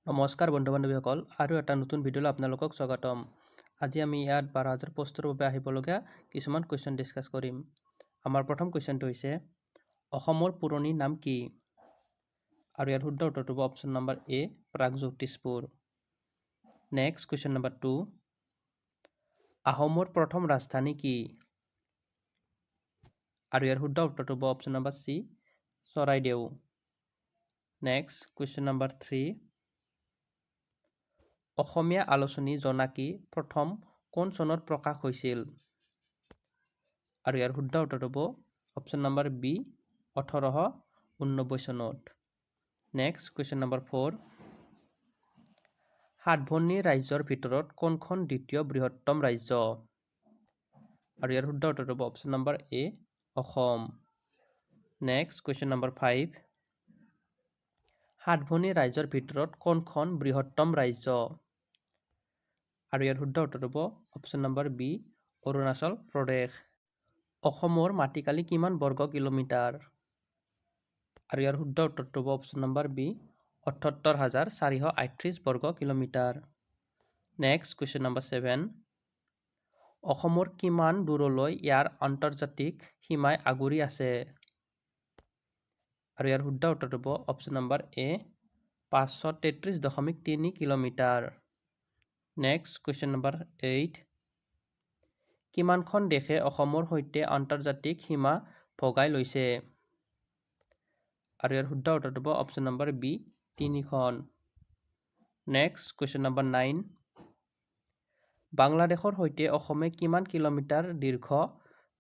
নমস্কাৰ বন্ধু বান্ধৱীসকল আৰু এটা নতুন ভিডিঅ'লৈ আপোনালোকক স্বাগতম। আজি আমি ইয়াত 12,000 পোষ্টৰ বাবে আহিবলগীয়া কিছুমান কুৱেশ্যন ডিছকাছ কৰিম। আমাৰ প্ৰথম কুৱেশ্যনটো হৈছে অসমৰ পুৰণি নাম কি? আৰু ইয়াৰ শুদ্ধ উত্তৰটো হ'ব অপশ্যন নম্বৰ এ প্ৰাগজ্যোতিষপুৰ। নেক্সট কুৱেশ্যন নম্বৰ 2 আহোমৰ প্ৰথম ৰাজধানী কি? আৰু ইয়াৰ শুদ্ধ উত্তৰটো হ'ব option number C Charaideo. Next question number 3 অসমীয়া আলোচনী জনাকী প্ৰথম কোন চনত প্ৰকাশ হৈছিল? আৰু ইয়াৰ শুদ্ধ উত্তৰটো হ'ব অপশ্যন নম্বৰ বি 1889 চনত। নেক্সট কুৱেশ্যন নম্বৰ 4 সাতভনী ৰাজ্যৰ ভিতৰত কোনখন দ্বিতীয় বৃহত্তম ৰাজ্য? আৰু ইয়াৰ শুদ্ধ উত্তৰটো হ'ব অপশ্যন নম্বৰ এ অসম। নেক্সট কুৱেশ্যন নম্বৰ 5 সাতভনী ৰাজ্যৰ ভিতৰত কোনখন বৃহত্তম ৰাজ্য? আৰু ইয়াৰ শুদ্ধ উত্তৰ হ'ব option number B Arunachal Pradesh. অসমৰ মাটিকালি কিমান বৰ্গ কিলোমিটাৰ? আৰু ইয়াৰ শুদ্ধ উত্তৰটো হ'ব অপশ্যন নম্বৰ বি ৭৮,৪৩৮ বৰ্গ কিলোমিটাৰ। নেক্সট কুৱেশ্যন নম্বৰ 7 অসমৰ কিমান দূৰলৈ ইয়াৰ আন্তৰ্জাতিক সীমাই আগুৰি আছে? আৰু ইয়াৰ শুদ্ধ উত্তৰটো হ'ব অপশ্যন নম্বৰ এ 533.3 কিলোমিটাৰ। নেক্সট কুৱেশ্যন নম্বৰ 8 কিমানখন দেশে অসমৰ সৈতে আন্তৰ্জাতিক সীমা ভগাই লৈছে? আৰু ইয়াৰ শুদ্ধ উত্তৰটো হ'ব অপশ্যন নম্বৰ বি 3খন। নেক্সট কুৱেশ্যন নম্বৰ 9 বাংলাদেশৰ সৈতে অসমে কিমান কিলোমিটাৰ দীৰ্ঘ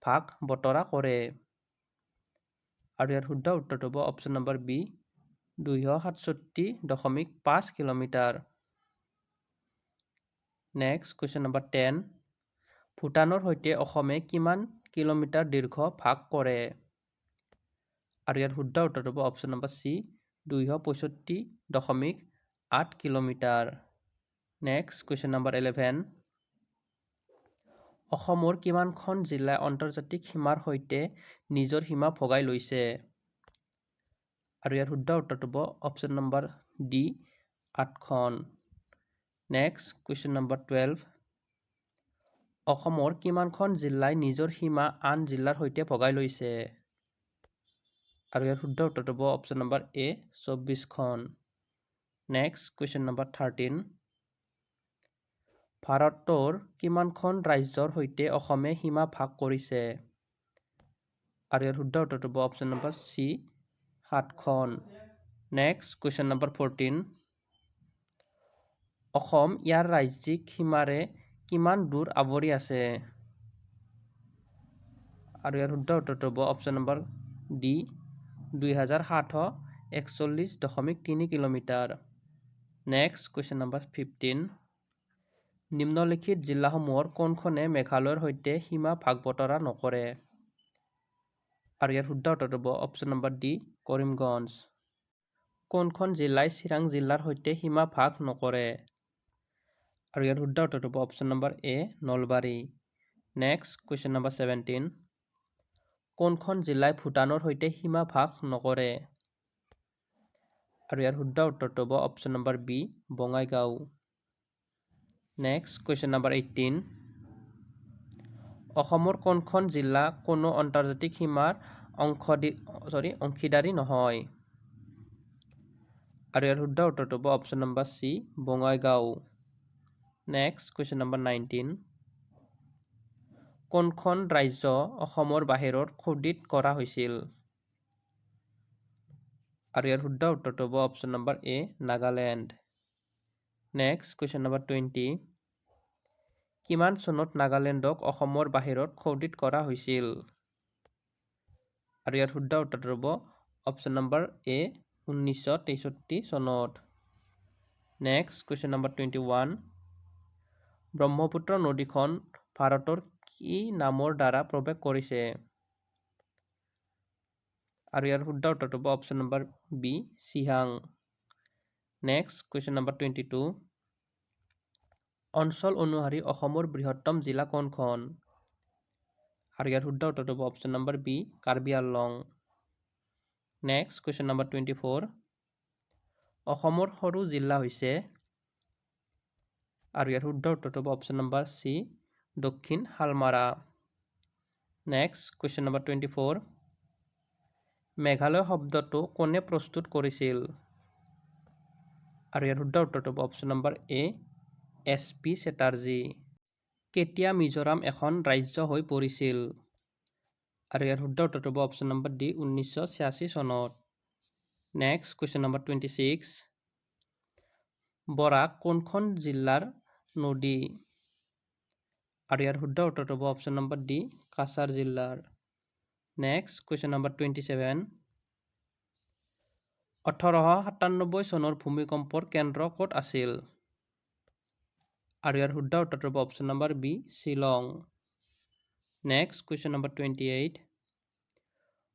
ভাগ বতৰা কৰে? আৰু ইয়াৰ শুদ্ধ উত্তৰটো হ'ব option number B 267.5 kilometre. Next question number 10 ভূটানৰ সৈতে অসমে কিমান কিলোমিটাৰ দীৰ্ঘ ভাগ কৰে? আৰু ইয়াৰ শুদ্ধ উত্তৰটো হ'ব option number C 265.8 kilometre. Next question number 11 অসমৰ কিমানখন জিলাই আন্তৰ্জাতিক সীমাৰ সৈতে নিজৰ সীমা ভগাই লৈছে? আৰু ইয়াৰ শুদ্ধ উত্তৰটো হ'ব অপশ্যন নম্বৰ ডি 8খন। নেক্সট কুৱেশ্যন নম্বৰ 12 অসমৰ কিমানখন জিলাই নিজৰ সীমা আন জিলাৰ সৈতে ভগাই লৈছে? আৰু ইয়াৰ শুদ্ধ উত্তৰটো হ'ব অপশ্যন নম্বৰ এ 24খন। নেক্সট কুৱেশ্যন নম্বৰ 13 ভাৰতৰ কিমানখন ৰাজ্যৰ সৈতে অসমে সীমা ভাগ কৰিছে? আৰু ইয়াৰ শুদ্ধ উত্তৰটো হ'ব অপশ্যন নম্বৰ চি 7খন। নেক্সট কুৱেশ্যন নম্বৰ 14 অসম ইয়াৰ ৰাজ্যিক সীমাৰে কিমান দূৰ আৱৰি আছে? আৰু ইয়াৰ শুদ্ধ উত্তৰটো হ'ব option number D 2741.3 kilometre. Next question number 15 নিম্নলিখিত জিলাসমূহৰ কোনখনে মেঘালয়ৰ সৈতে সীমা ভাগ বতৰা নকৰে? আৰু ইয়াৰ শুদ্ধ উত্তৰটো হ'ব অপশ্যন নম্বৰ ডি কৰিমগঞ্জ। কোনখন জিলাই চিৰাং জিলাৰ সৈতে সীমা ভাগ নকৰে? আৰু ইয়াৰ শুদ্ধ উত্তৰটো হ'ব অপশ্যন নম্বৰ এ নলবাৰী। নেক্সট কুৱেশ্যন নম্বৰ 17 কোনখন জিলাই ভূটানৰ সৈতে সীমা ভাগ নকৰে? আৰু ইয়াৰ শুদ্ধ উত্তৰটো হ'ব option number B Bongaigaon. Next question number 18 অসমৰ কোনখন জিলা কোনো আন্তৰ্জাতিক সীমাৰ অংশীদাৰী নহয়? আৰু ইয়াৰ শুদ্ধ উত্তৰটো হ'ব option number C Bongaigaon. Next question number 19 কোনখন ৰাজ্য অসমৰ বাহিৰত খোদিত কৰা হৈছিল? আৰু ইয়াৰ শুদ্ধ উত্তৰটো হ'ব অপশ্যন নম্বৰ এ নাগালেণ্ড। নেক্সট কুৱেশ্যন নম্বৰ 20 কিমান চনত নাগালেণ্ডক অসমৰ বাহিৰত খোদিত কৰা হৈছিল? আৰু ইয়াৰ শুদ্ধ উত্তৰটো হ'ব অপশ্যন নম্বৰ এ 1963 চনত। নেক্সট কুৱেশ্যন নম্বৰ 21 ব্ৰহ্মপুত্ৰ নদীখন ভাৰতৰ কি নামৰ দ্বাৰা প্ৰৱেশ কৰিছে? আৰু ইয়াৰ শুদ্ধ উত্তৰটো হ'ব option number B Siang. Next question number 22 অঞ্চল অনুসৰি অসমৰ বৃহত্তম জিলা কোনখন? আৰু ইয়াৰ শুদ্ধ উত্তৰটো হ'ব option number B Karbi Anglong. Next question number 24 অসমৰ সৰু জিলা হৈছে, আৰু ইয়াৰ শুদ্ধ উত্তৰটো হ'ব অপশ্যন নম্বৰ চি, দক্ষিণ Salmara. Next question number 24। Meghalaya শব্দটো কোনে প্ৰস্তুত কৰিছিল? আৰু ইয়াৰ শুদ্ধ উত্তৰটো হ'ব অপশ্যন নম্বৰ এ, SP চেটাৰ্জী। কেতিয়া মিজোৰাম এখন ৰাজ্য হৈ পৰিছিল? আৰু ইয়াৰ শুদ্ধ উত্তৰটো হ'ব অপশ্যন নম্বৰ ডি, 1986 চনত। Next question number 26। বৰাক কোনখন জিলাৰ নদী? আৰু ইয়াৰ শুদ্ধ উত্তৰটো হ'ব অপশ্যন নম্বৰ ডি, কাছাৰ জিলাৰ। Next question number 27। 1897 চনৰ ভূমিকম্পৰ কেন্দ্ৰ ক'ত আছিল? আৰু ইয়াৰ শুদ্ধ উত্তৰটো হ'ব option number B, Shillong. Next question number 28।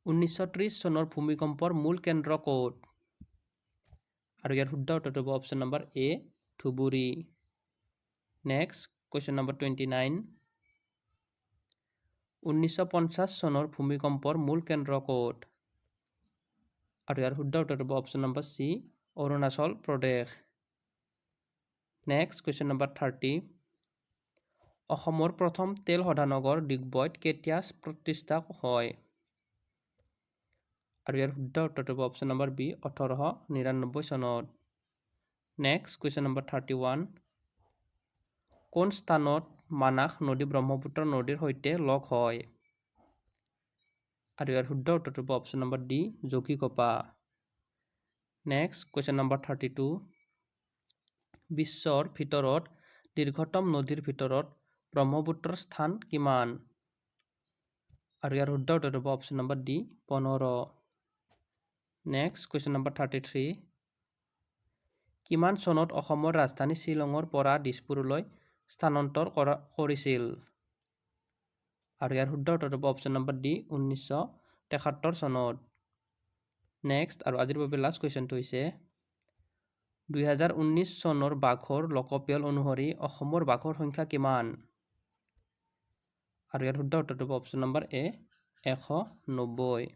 1930 চনৰ ভূমিকম্পৰ মূল কেন্দ্ৰ ক'ত? আৰু ইয়াৰ শুদ্ধ উত্তৰটো হ'ব option number A, Dhubri. Next question number 29। 1950 চনৰ ভূমিকম্পৰ মূল কেন্দ্ৰ ক'ত? আৰু ইয়াৰ শুদ্ধ উত্তৰটো হ'ব option number C, Arunachal Pradesh. Next question number 30। অসমৰ প্ৰথম তেল শোধনাগাৰ ডিগবৈত কেতিয়া প্ৰতিষ্ঠা হয়? আৰু ইয়াৰ শুদ্ধ উত্তৰটো হ'ব অপশ্যন নম্বৰ বি, 1899 চনত। Next question number 31। কোন স্থানত মানাস নদী ব্ৰহ্মপুত্ৰ নদীৰ সৈতে লগ হয়? আৰু ইয়াৰ শুদ্ধ উত্তৰটো হ'ব option number D, Jogighopa. Next question number 32। বিশ্বৰ ভিতৰত দীৰ্ঘতম নদীৰ ভিতৰত ব্ৰহ্মপুত্ৰৰ স্থান কিমান? আৰু ইয়াৰ শুদ্ধ উত্তৰটো হ'ব option number D, 15। Next question number 33। কিমান চনত অসমৰ ৰাজধানী শ্বিলঙৰ পৰা দিছপুৰলৈ স্থানান্তৰ কৰিছিল? আৰু ইয়াৰ শুদ্ধ উত্তৰটো হ'ব অপশ্যন নম্বৰ ডি, 1973 চনত। নেক্সট আৰু আজিৰ বাবে লাষ্ট কুৱেশ্যনটো হৈছে, 2019 চনৰ বাঘৰ লোকপিয়ল অনুসৰি অসমৰ বাঘৰ সংখ্যা কিমান? আৰু ইয়াৰ শুদ্ধ উত্তৰটো হ'ব অপশ্যন নম্বৰ এ, 190।